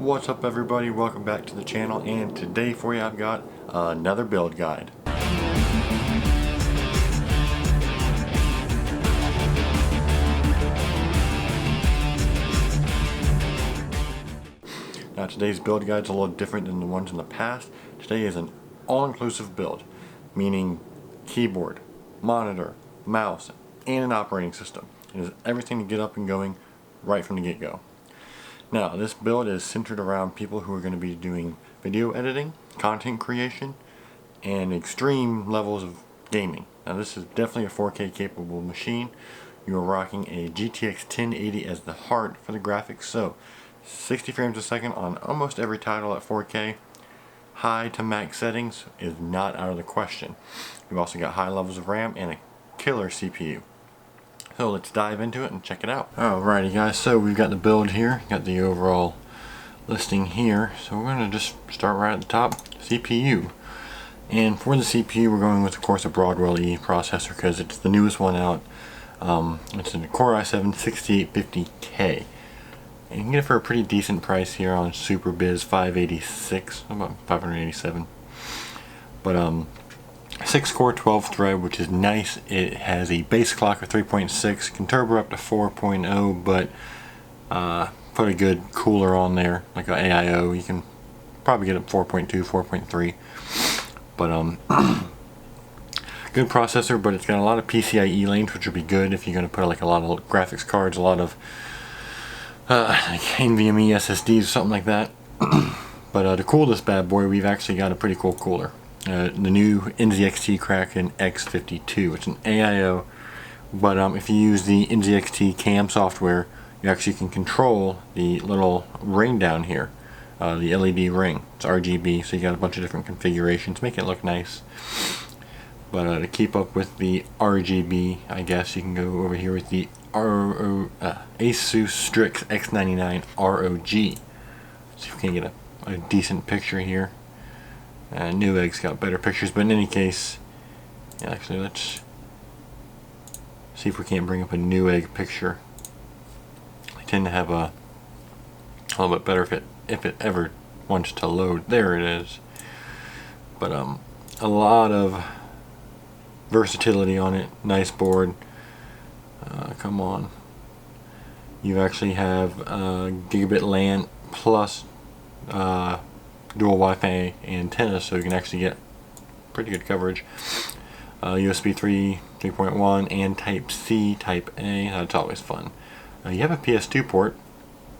What's up everybody, welcome back to the channel, and today for you I've got another build guide. Now today's build guide is a little different than the ones in the past. Today is an all-inclusive build, meaning keyboard, monitor, mouse, and an operating system. It is everything to get up and going right from the get-go. Now, this build is centered around people who are going to be doing video editing, content creation, and extreme levels of gaming. Now, this is definitely a 4K capable machine. You are rocking a GTX 1080 as the heart for the graphics, so 60 frames a second on almost every title at 4K. High to max settings is not out of the question. You've also got high levels of RAM and a killer CPU. So let's dive into it and check it out. Alrighty guys, so we've got the build here, got the overall listing here. So we're going to just start right at the top, CPU. And for the CPU we're going with, of course, a Broadwell E processor because it's the newest one out. It's a Core i7-6850K. And you can get it for a pretty decent price here on SuperBiz, 586, about 587. But 6 core 12 thread, which is nice. It has a base clock of 3.6, can turbo up to 4.0, but put a good cooler on there like an AIO, you can probably get it 4.2, 4.3. But good processor, but it's got a lot of PCIe lanes, which would be good if you're going to put like a lot of graphics cards, a lot of like NVMe SSDs or something like that. But to cool this bad boy, we've actually got a pretty cool cooler. The new NZXT Kraken X52. It's an AIO, but if you use the NZXT CAM software, you actually can control the little ring down here, the LED ring. It's RGB, so you got a bunch of different configurations, make it look nice. But to keep up with the RGB, I guess you can go over here with the Asus Strix X99 ROG. See if we can get a decent picture here. Newegg's got better pictures, but in any case, yeah, actually let's see if we can't bring up a Newegg picture. They tend to have a little bit better if it ever wants to load. There it is. But a lot of versatility on it. Nice board. Come on. You actually have gigabit LAN plus dual Wi-Fi antenna, so you can actually get pretty good coverage. USB 3, 3.1, and Type C, Type A. That's always fun. You have a PS2 port.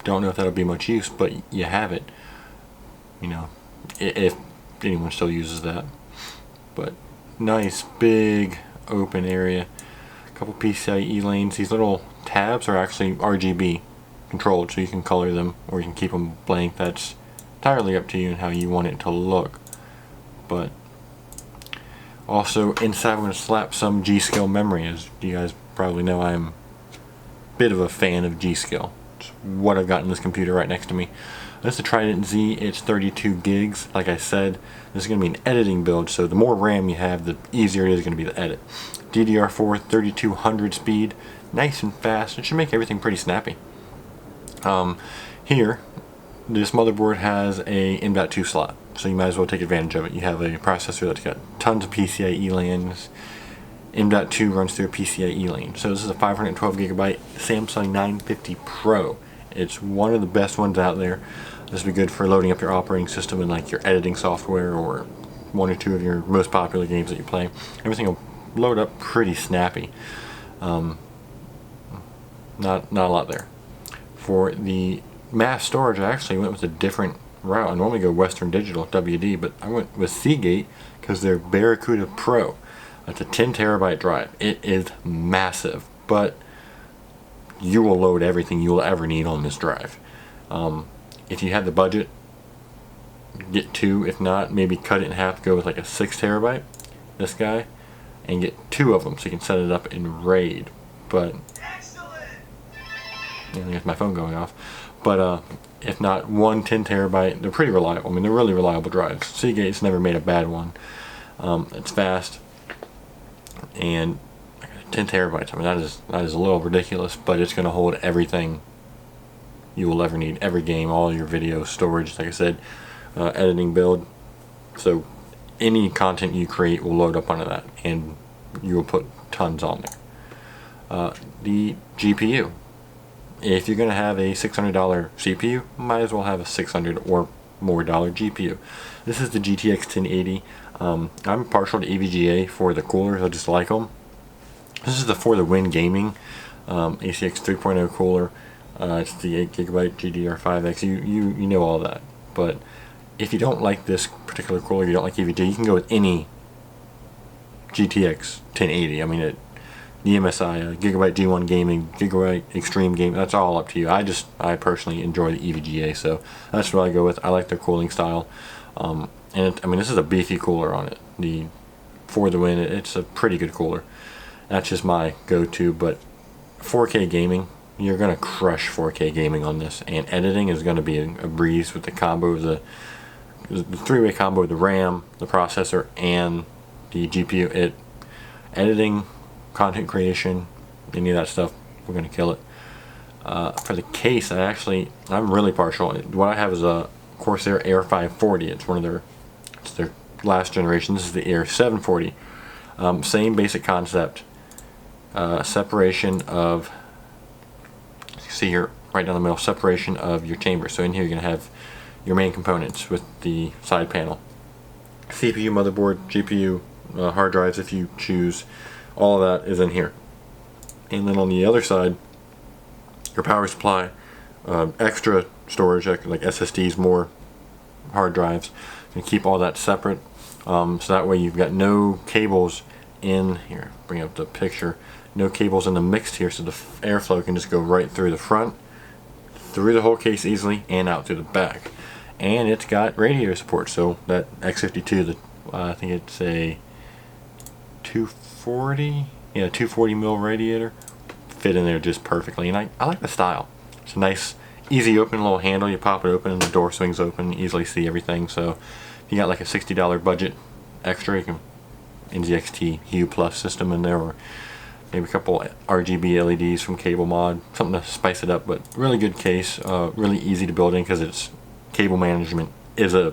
Don't know if that'll be much use, but you have it. You know, if anyone still uses that. But nice big open area. A couple PCIe lanes. These little tabs are actually RGB controlled, so you can color them or you can keep them blank. That's entirely up to you and how you want it to look. But also inside I'm going to slap some G.Skill memory. As you guys probably know, I'm a bit of a fan of G.Skill. It's what I've got in this computer right next to me. This is a Trident Z. It's 32 gigs. Like I said, this is going to be an editing build, so the more RAM you have, the easier it is going to be to edit. DDR4 3200 speed, nice and fast. It should make everything pretty snappy. Here, this motherboard has a M.2 slot, so you might as well take advantage of it. You have a processor that's got tons of PCIe lanes. M.2 runs through a PCIe lane. So this is a 512 gigabyte Samsung 950 Pro. It's one of the best ones out there. This would be good for loading up your operating system and like your editing software or one or two of your most popular games that you play. Everything will load up pretty snappy. Not a lot there. For the mass storage, I actually went with a different route. I normally go Western Digital, WD, but I went with Seagate because they're Barracuda Pro. It's a 10 terabyte drive. It is massive, but you will load everything you will ever need on this drive. If you have the budget, get two. If not, maybe cut it in half, go with like a 6 terabyte, this guy, and get two of them so you can set it up in RAID. But yeah, there's my phone going off. But if not, one 10 terabyte, they're pretty reliable. I mean, they're really reliable drives. Seagate's never made a bad one. It's fast, and 10 terabytes. I mean, that is a little ridiculous, but it's going to hold everything you will ever need. Every game, all your video storage, like I said, editing build. So any content you create will load up onto that, and you will put tons on there. The GPU. If you're going to have a $600 CPU, might as well have a $600 or more GPU. This is the GTX 1080. I'm partial to EVGA for the coolers. I just like them. This is the For the Win Gaming ACX 3.0 cooler. It's the 8GB GDR5X. You know all that. But if you don't like this particular cooler, you don't like EVGA, you can go with any GTX 1080. I mean, the MSI, Gigabyte G1 Gaming, Gigabyte Extreme Gaming, that's all up to you. I personally enjoy the EVGA, so that's what I go with. I like their cooling style. I mean, this is a beefy cooler on it. The For the Win, it's a pretty good cooler. That's just my go-to, but 4K gaming, you're going to crush 4K gaming on this, and editing is going to be a breeze with the combo of the three-way combo of the RAM, the processor, and the GPU. Editing, content creation, any of that stuff, we're going to kill it. For the case, I'm really partial. What I have is a Corsair Air 540. It's their last generation. This is the Air 740. Same basic concept. Separation of, see here, right down the middle, separation of your chamber. So in here you're going to have your main components with the side panel. CPU, motherboard, GPU, hard drives if you choose. All of that is in here. And then on the other side, your power supply, extra storage like SSDs, more hard drives. You keep all that separate, so that way you've got no cables in here. Bring up the picture. No cables in the mix here, so the airflow can just go right through the front, through the whole case easily, and out through the back. And it's got radiator support, so that X52, I think it's a 240 mil radiator, fit in there just perfectly. And I like the style. It's a nice, easy open little handle. You pop it open and the door swings open. You easily see everything. So if you got like a $60 budget extra, you can NZXT Hue Plus system in there, or maybe a couple RGB LEDs from Cable Mod, something to spice it up. But really good case, really easy to build in because it's cable management is a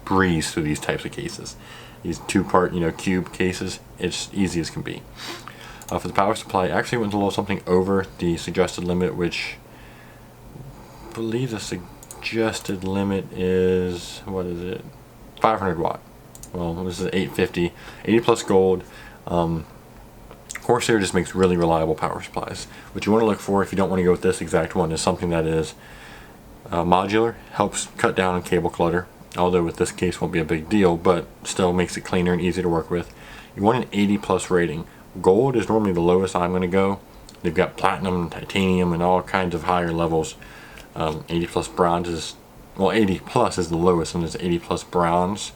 breeze through these types of cases. These two-part, cube cases, it's easy as can be. For the power supply, I actually went a little something over the suggested limit, which I believe the suggested limit is, what is it? 500 watt. Well, this is 850, 80 plus gold. Corsair just makes really reliable power supplies. What you want to look for, if you don't want to go with this exact one, is something that is modular, helps cut down on cable clutter. Although with this case won't be a big deal, but still makes it cleaner and easier to work with. You want an 80 plus rating. Gold is normally the lowest I'm going to go. They've got platinum, titanium, and all kinds of higher levels. 80 plus bronze is, well, 80 plus is the lowest, and there's 80 plus bronze.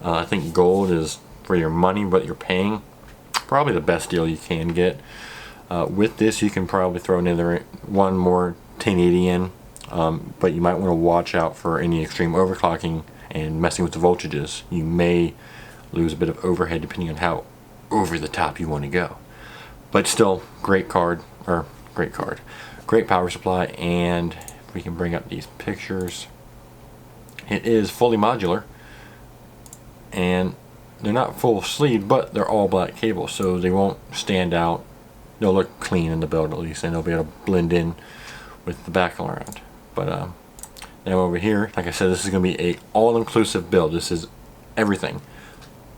I think gold is for your money, what you're paying, probably the best deal you can get. With this, you can probably throw another one more 1080 in, but you might want to watch out for any extreme overclocking and messing with the voltages. You may lose a bit of overhead depending on how over the top you want to go. But still, great power supply. And if we can bring up these pictures, it is fully modular, and they're not full sleeved, but they're all black cables, so they won't stand out. They'll look clean in the build at least, and they'll be able to blend in with the background. But now over here, like I said, this is going to be a all-inclusive build. This is everything.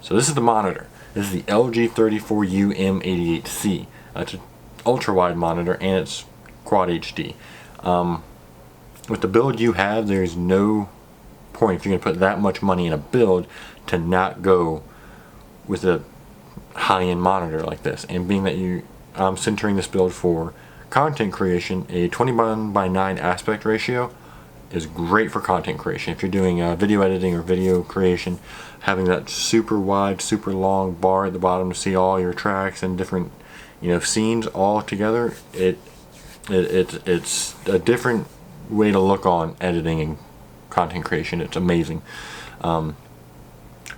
So this is the monitor. This is the LG 34U M88C. It's an ultra-wide monitor, and it's Quad HD. With the build you have, there's no point, if you're going to put that much money in a build, to not go with a high-end monitor like this. And being that I'm centering this build for content creation, a 21:9 aspect ratio is great for content creation. If you're doing video editing or video creation, having that super wide, super long bar at the bottom to see all your tracks and different, scenes all together, it's a different way to look on editing and content creation. It's amazing.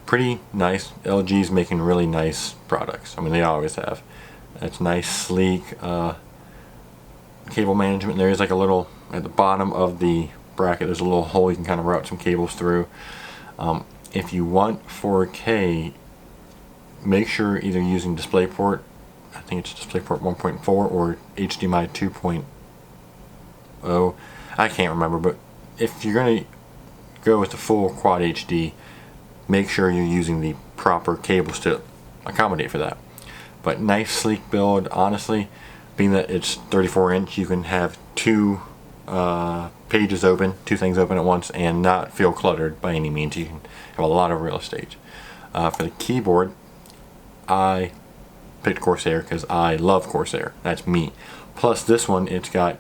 Pretty nice. LG's making really nice products. I mean, they always have. It's nice, sleek. cable management. There is like a little, at the bottom of the bracket, there's a little hole you can kind of route some cables through. If you want 4K, make sure either using DisplayPort, I think it's DisplayPort 1.4 or HDMI 2.0, I can't remember, but if you're going to go with the full Quad HD, make sure you're using the proper cables to accommodate for that. But nice sleek build, honestly, being that it's 34-inch, you can have two pages open, two things open at once, and not feel cluttered by any means. You can have a lot of real estate. For the keyboard, I picked Corsair because I love Corsair. That's me. Plus this one, it's got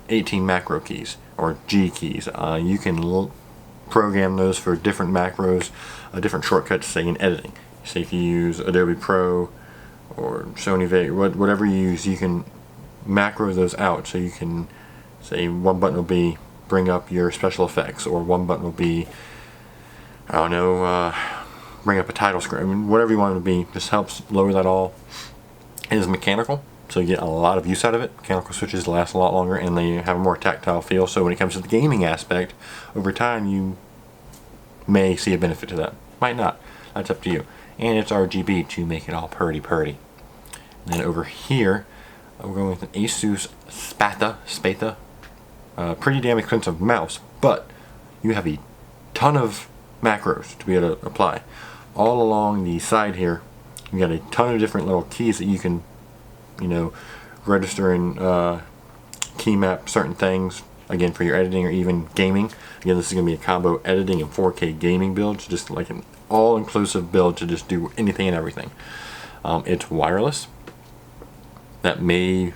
18 macro keys, or G keys. You can program those for different macros, different shortcuts, say in editing. Say if you use Adobe Pro or Sony Vegas, whatever you use, you can macro those out. So you can say one button will be bring up your special effects, or one button will be, I don't know, bring up a title screen. I mean, whatever you want it to be, just helps lower that all. It is mechanical, so you get a lot of use out of it. Mechanical switches last a lot longer, and they have a more tactile feel. So when it comes to the gaming aspect, over time you may see a benefit to that. Might not. That's up to you. And it's RGB to make it all purdy. And then over here, we're going with an Asus Spatha. Pretty damn expensive mouse, but you have a ton of macros to be able to apply. All along the side here, you got a ton of different little keys that you can, register and key map certain things, again, for your editing or even gaming. Again, this is going to be a combo editing and 4K gaming build, just like an all-inclusive build to just do anything and everything. It's wireless. That may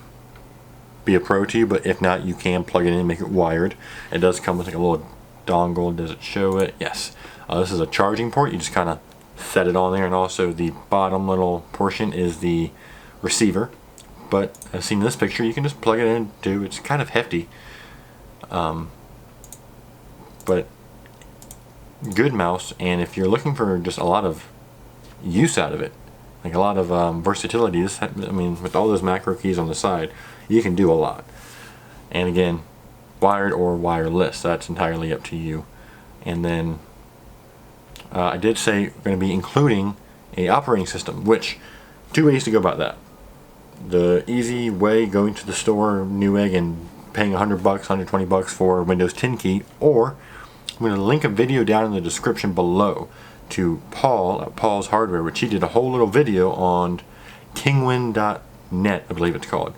be a pro to you, but if not, you can plug it in and make it wired. It does come with like a little dongle. Does it show it? Yes. This is a charging port. You just kind of set it on there, and also the bottom little portion is the receiver. But as seen in this picture, you can just plug it in too. It's kind of hefty, but good mouse. And if you're looking for just a lot of use out of it, like a lot of versatility, with all those macro keys on the side, you can do a lot. And again, wired or wireless, that's entirely up to you. And then I did say we're going to be including a operating system, which two ways to go about that. The easy way, going to the store, Newegg, and paying $100, $120 for Windows 10 key, or I'm going to link a video down in the description below to Paul at Paul's Hardware, which he did a whole little video on kingwin.net, I believe it's called.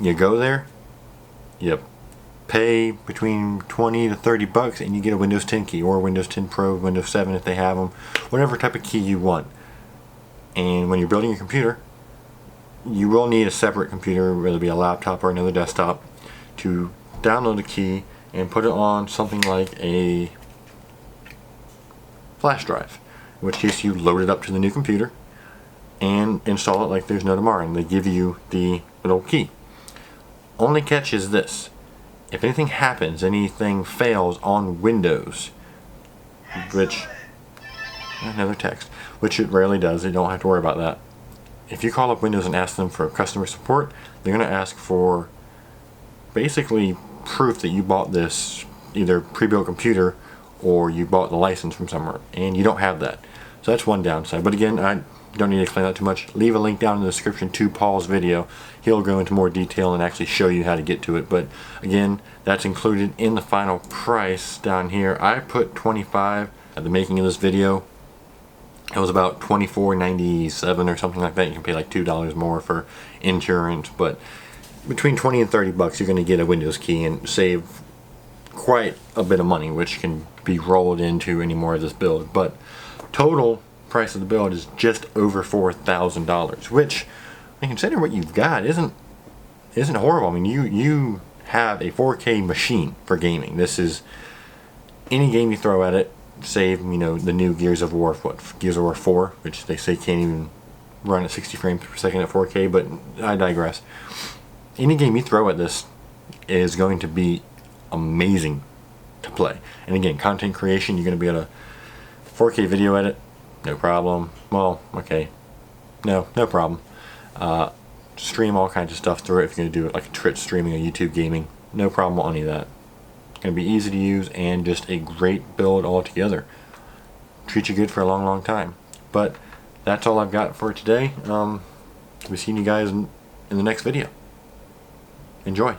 You go there, you pay between $20 to $30, and you get a Windows 10 key, or Windows 10 Pro, Windows 7 if they have them, whatever type of key you want. And when you're building your computer, you will need a separate computer, whether it be a laptop or another desktop, to download the key and put it on something like a flash drive, in which case you load it up to the new computer and install it like there's no tomorrow, and they give you the little key. Only catch is this: if anything happens, anything fails on Windows, which, another text, which it rarely does, you don't have to worry about that. If you call up Windows and ask them for customer support, they're going to ask for basically proof that you bought this either pre-built computer or you bought the license from somewhere, and you don't have that. So that's one downside. But again, I don't need to explain that too much. Leave a link down in the description to Paul's video. He'll go into more detail and actually show you how to get to it. But again, that's included in the final price down here. I put $25 at the making of this video. It was about $24.97 or something like that. You can pay like $2 more for insurance, but between $20 and $30 you're going to get a Windows key and save quite a bit of money, which can be rolled into any more of this build. But total price of the build is just over $4,000, which, when you consider what you've got, isn't horrible. I mean, you have a 4K machine for gaming. This is any game you throw at it, save the new Gears of War, Gears of War 4, which they say can't even run at 60 frames per second at 4K, but I digress. Any game you throw at this is going to be amazing to play. And again, content creation, you're going to be able to 4K video edit, no problem. Well, okay, no problem. stream all kinds of stuff through it if you're going to do it like a Twitch streaming or YouTube gaming. No problem on any of that. It's going to be easy to use and just a great build altogether. Treat you good for a long, long time. But that's all I've got for today. We'll see you guys in the next video. Enjoy.